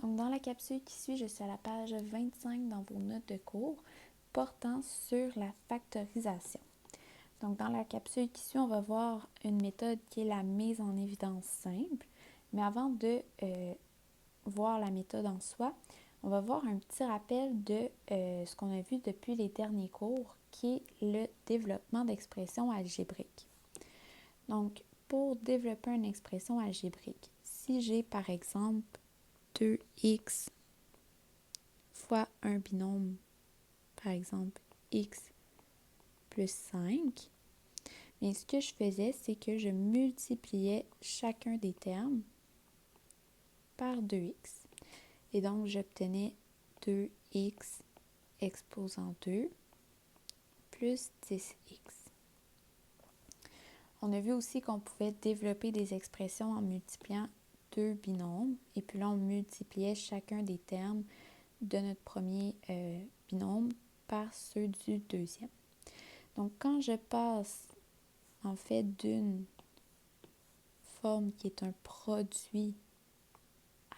Donc, dans la capsule qui suit, je suis à la page 25 dans vos notes de cours portant sur la factorisation. Donc, dans la capsule qui suit, on va voir une méthode qui est la mise en évidence simple. Mais avant de voir la méthode en soi, on va voir un petit rappel de ce qu'on a vu depuis les derniers cours, qui est le développement d'expressions algébriques. Donc, pour développer une expression algébrique, si j'ai par exemple 2x fois un binôme, par exemple x plus 5, bien, ce que je faisais, c'est que je multipliais chacun des termes par 2x. Et donc, j'obtenais 2x exposant 2 plus 10x. On a vu aussi qu'on pouvait développer des expressions en multipliant deux binômes. Et puis là, on multipliait chacun des termes de notre premier binôme par ceux du deuxième. Donc, quand je passe en fait d'une forme qui est un produit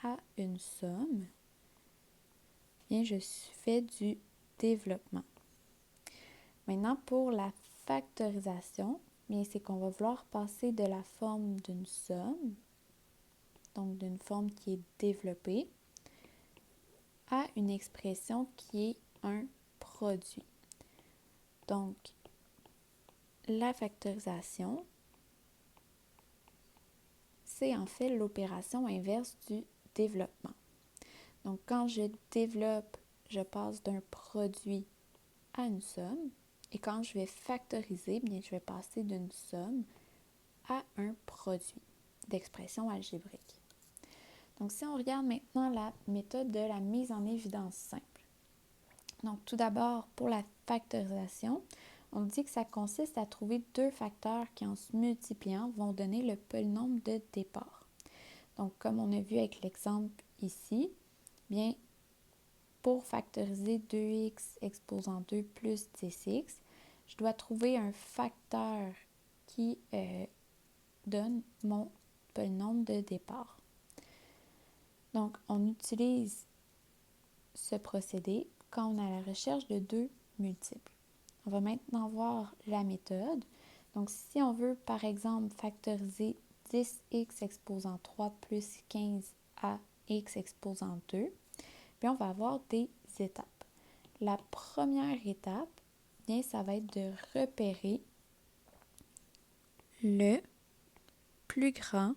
à une somme, bien, je fais du développement. Maintenant, pour la factorisation, bien, c'est qu'on va vouloir passer de la forme d'une somme, donc d'une forme qui est développée, à une expression qui est un produit. Donc, la factorisation, c'est en fait l'opération inverse du développement. Donc, quand je développe, je passe d'un produit à une somme. Et quand je vais factoriser, bien, je vais passer d'une somme à un produit d'expression algébrique. Donc, si on regarde maintenant la méthode de la mise en évidence simple. Donc, tout d'abord, pour la factorisation, on dit que ça consiste à trouver deux facteurs qui, en se multipliant, vont donner le polynôme de départ. Donc, comme on a vu avec l'exemple ici, bien, pour factoriser 2x exposant 2 plus 10x, je dois trouver un facteur qui donne mon polynôme de départ. Donc, on utilise ce procédé quand on est à la recherche de deux multiples. On va maintenant voir la méthode. Donc, si on veut, par exemple, factoriser 10x exposant 3 plus 15 à x exposant 2, bien, on va avoir des étapes. La première étape, bien, ça va être de repérer le plus grand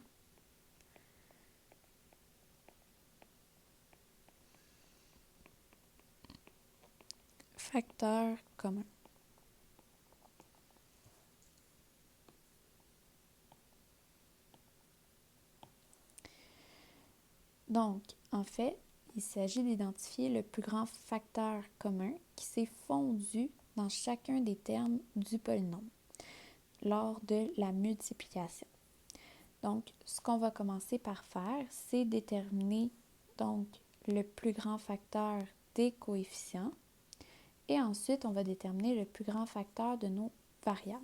facteur commun. Donc, en fait, il s'agit d'identifier le plus grand facteur commun qui s'est fondu dans chacun des termes du polynôme lors de la multiplication. Donc, ce qu'on va commencer par faire, c'est déterminer donc le plus grand facteur des coefficients et ensuite, on va déterminer le plus grand facteur de nos variables.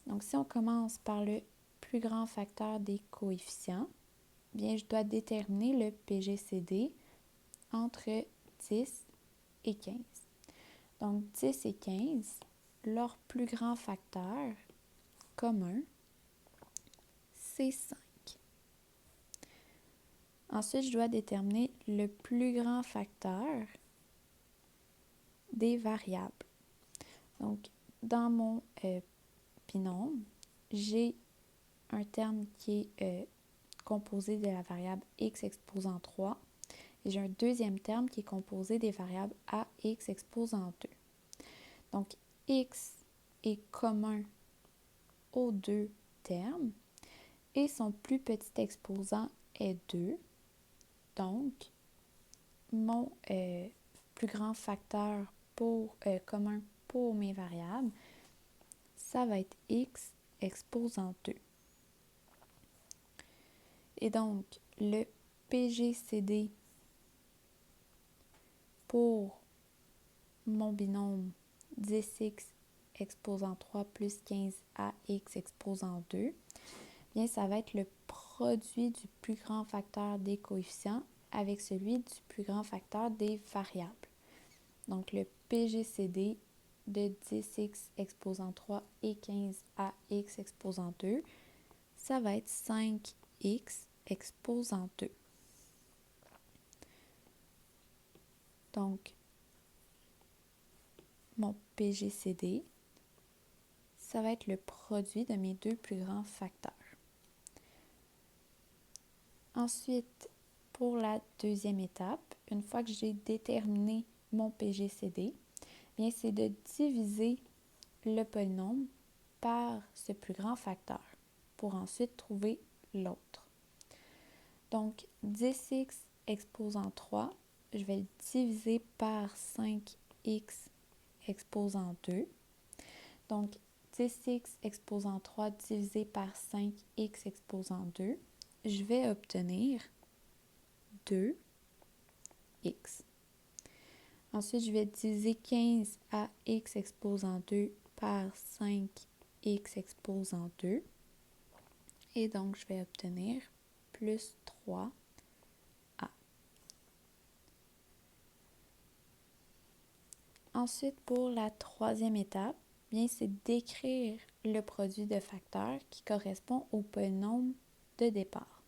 Donc, si on commence par le plus grand facteur des coefficients, bien, je dois déterminer le PGCD entre 10 et 15. Donc, 10 et 15, leur plus grand facteur commun, c'est 5. Ensuite, je dois déterminer le plus grand facteur des variables. Donc, dans mon binôme, j'ai un terme qui est composé de la variable x exposant 3 et j'ai un deuxième terme qui est composé des variables a, x exposant 2. Donc, x est commun aux deux termes et son plus petit exposant est 2. Donc, mon plus grand facteur commun pour mes variables, ça va être x exposant 2. Et donc, le PGCD pour mon binôme 10x exposant 3 plus 15 AX exposant 2, bien, ça va être le produit du plus grand facteur des coefficients avec celui du plus grand facteur des variables. Donc, le PGCD de 10x exposant 3 et 15ax exposant 2, ça va être 5x exposant 2. Donc, mon PGCD, ça va être le produit de mes deux plus grands facteurs. Ensuite, pour la deuxième étape, une fois que j'ai déterminé mon PGCD, bien c'est de diviser le polynôme par ce plus grand facteur pour ensuite trouver l'autre. Donc, 10x exposant 3, je vais le diviser par 5x exposant 2. Donc, 10x exposant 3 divisé par 5x exposant 2, je vais obtenir 2x. Ensuite, je vais diviser 15ax exposant 2 par 5x exposant 2. Et donc, je vais obtenir plus 3a. Ensuite, pour la troisième étape, bien, c'est d'écrire le produit de facteurs qui correspond au polynôme de départ.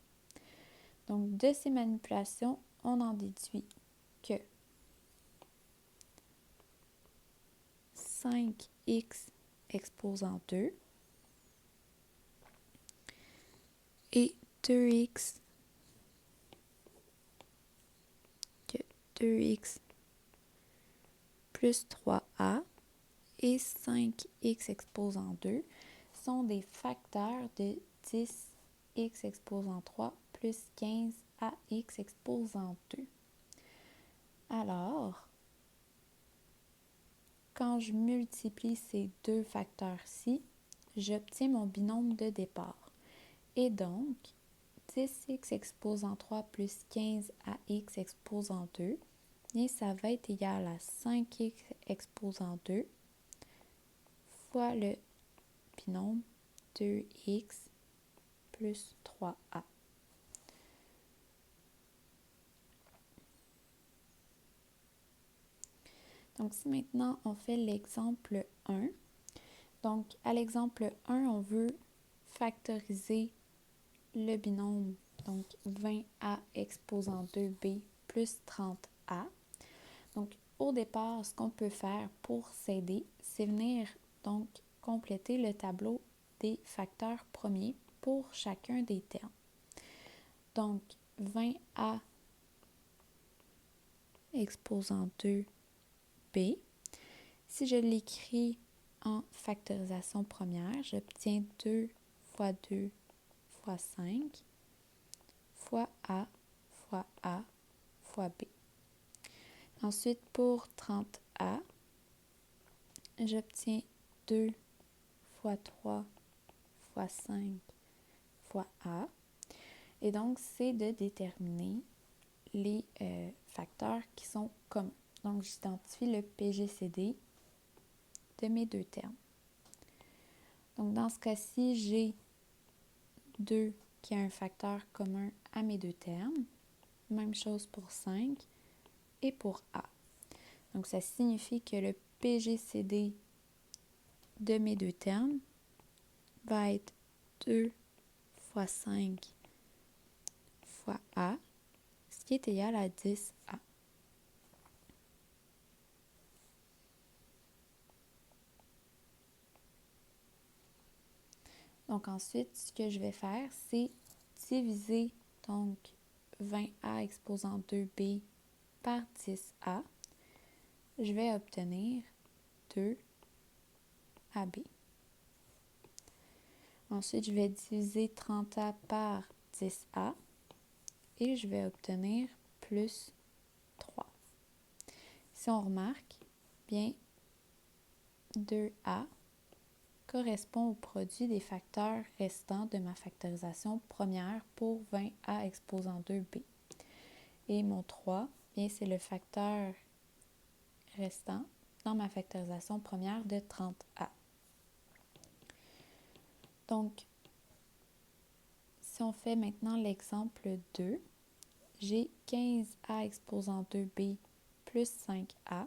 Donc, de ces manipulations, on en déduit que 5x exposant 2 et 2x plus 3a et 5x exposant 2 sont des facteurs de 10x exposant 3 plus 15ax exposant 2. Alors, quand je multiplie ces deux facteurs-ci, j'obtiens mon binôme de départ. Et donc, 10x exposant 3 plus 15ax exposant 2, bien, ça va être égal à 5x exposant 2 fois le binôme 2x plus 3a. Donc, si maintenant on fait l'exemple 1, donc à l'exemple 1, on veut factoriser le binôme, donc 20a exposant 2b plus 30a. Donc, au départ, ce qu'on peut faire pour s'aider, c'est venir donc compléter le tableau des facteurs premiers pour chacun des termes. Donc, 20a exposant 2b, si je l'écris en factorisation première, j'obtiens 2 fois 2 fois 5 fois a fois b. Ensuite, pour 30a, j'obtiens 2 fois 3 fois 5 fois a. Et donc, c'est de déterminer les facteurs qui sont communs. Donc, j'identifie le PGCD de mes deux termes. Donc, dans ce cas-ci, j'ai 2 qui a un facteur commun à mes deux termes. Même chose pour 5 et pour A. Donc, ça signifie que le PGCD de mes deux termes va être 2 fois 5 fois A, ce qui est égal à 10A. Donc ensuite, ce que je vais faire, c'est diviser donc 20A exposant 2B par 10A. Je vais obtenir 2AB. Ensuite, je vais diviser 30A par 10A et je vais obtenir plus 3. Si on remarque, bien 2A correspond au produit des facteurs restants de ma factorisation première pour 20A exposant 2B. Et mon 3, bien c'est le facteur restant dans ma factorisation première de 30A. Donc, si on fait maintenant l'exemple 2, j'ai 15a exposant 2b plus 5a.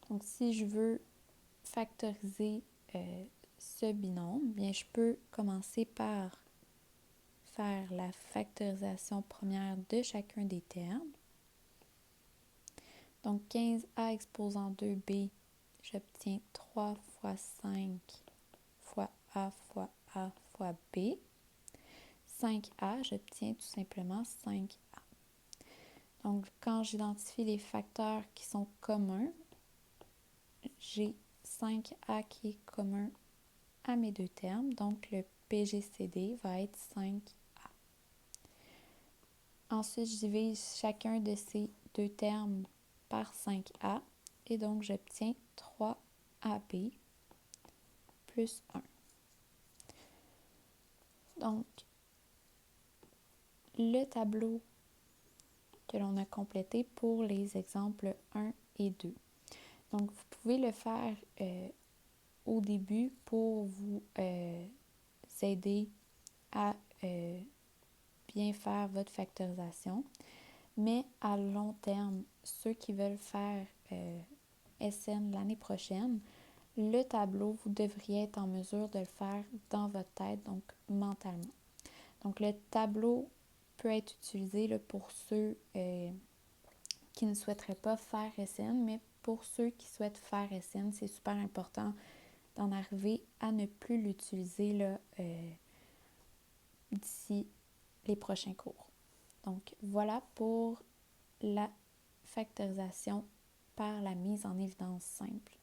Donc, si je veux factoriser ce binôme, bien, je peux commencer par faire la factorisation première de chacun des termes. Donc, 15a exposant 2b, j'obtiens 3 fois 5 fois a fois a fois b. 5a, j'obtiens tout simplement 5a. Donc, quand j'identifie les facteurs qui sont communs, j'ai 5a qui est commun à mes deux termes. Donc, le PGCD va être 5a. Ensuite, je divise chacun de ces deux termes par 5a et donc j'obtiens 3ab plus 1. Donc, le tableau que l'on a complété pour les exemples 1 et 2. Donc, vous pouvez le faire au début pour vous aider à bien faire votre factorisation. Mais à long terme, ceux qui veulent faire SN l'année prochaine, le tableau, vous devriez être en mesure de le faire dans votre tête, donc mentalement. Donc, le tableau peut être utilisé là, pour ceux qui ne souhaiteraient pas faire SN, mais pour ceux qui souhaitent faire SN, c'est super important d'en arriver à ne plus l'utiliser là, d'ici les prochains cours. Donc, voilà pour la factorisation par la mise en évidence simple.